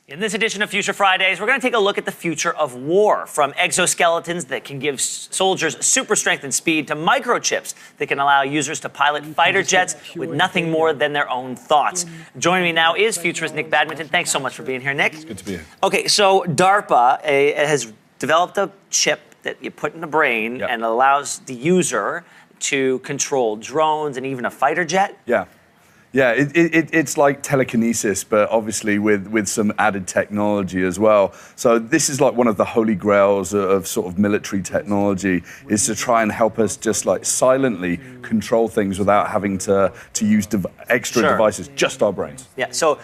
In this edition of Future Fridays, we're going to take a look at the future of war, from exoskeletons that can give soldiers super strength and speed to microchips that can allow users to pilot fighter jets with nothing more than their own thoughts. Joining me now is Futurist Nick Badminton. Thanks so much for being here, Nick. It's good to be here. Okay, so DARPA has developed a chip that you put in the brain and allows the user to control drones and even a fighter jet. Yeah, it's like telekinesis, but obviously with some added technology as well. So this is like one of the holy grails of sort of military technology, is to try and help us just like silently control things without having to use extra devices, just our brains. Yeah, so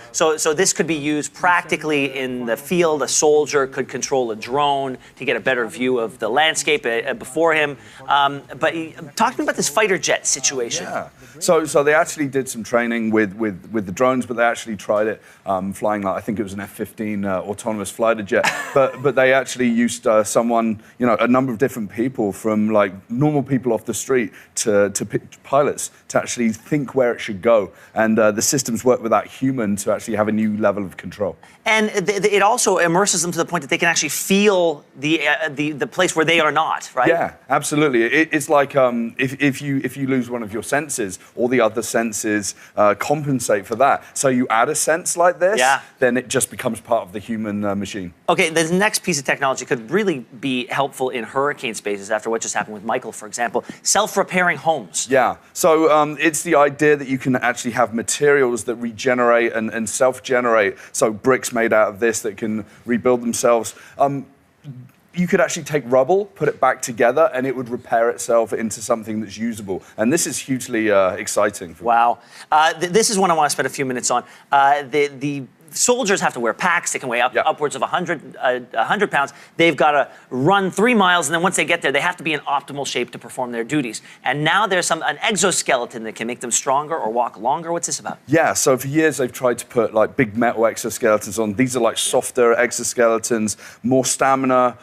this could be used practically in the field. A soldier could control a drone to get a better view of the landscape before him. But talk to me about this fighter jet situation. Yeah, so they actually did some training with the drones, but they actually tried it flying, like I think it was an F-15 autonomous fighter jet. but they actually used someone, a number of different people, from like normal people off the street to pilots, to actually think where it should go. And the systems work without human to actually have a new level of control. And it also immerses them to the point that they can actually feel the place where they are not, right? Yeah, absolutely. It's like if you lose one of your senses, all the other senses compensate for that. So you add a sense like this, then it just becomes part of the human machine. Okay, the next piece of technology could really be helpful in hurricane spaces, after what just happened with Michael, for example. Self-repairing homes. Yeah, so it's the idea that you can actually have materials that regenerate and self-generate, so bricks made out of this that can rebuild themselves. You could actually take rubble, put it back together, and it would repair itself into something that's usable. And this is hugely exciting. Wow. This is one I want to spend a few minutes on. The soldiers have to wear packs that can weigh upwards of 100 pounds. They've got to run 3 miles, and then once they get there, they have to be in optimal shape to perform their duties. And now there's an exoskeleton that can make them stronger or walk longer. What's this about? Yeah, so for years they've tried to put like big metal exoskeletons on. These are like softer exoskeletons, more stamina,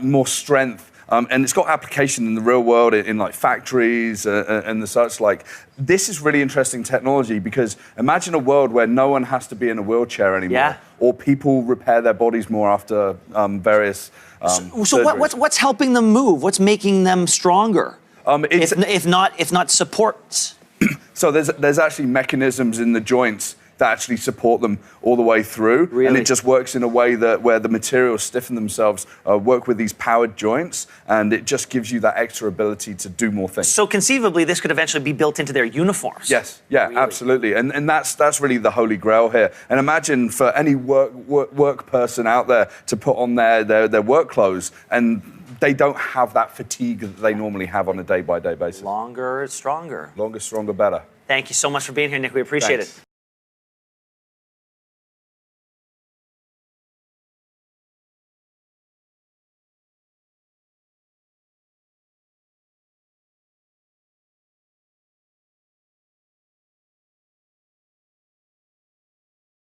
more strength. And it's got application in the real world, in like factories and the such. Like, this is really interesting technology, because imagine a world where no one has to be in a wheelchair anymore, or people repair their bodies more after various So what's helping them move? What's making them stronger? If not supports. So there's actually mechanisms in the joints that actually support them all the way through. Really? And it just works in a way where the materials stiffen themselves, work with these powered joints, and it just gives you that extra ability to do more things. So conceivably, this could eventually be built into their uniforms. Yes, yeah, really? Absolutely. And that's really the holy grail here. And imagine for any work person out there to put on their work clothes, and they don't have that fatigue that they normally have on a day-by-day basis. Longer, stronger. Longer, stronger, better. Thank you so much for being here, Nick. We appreciate it.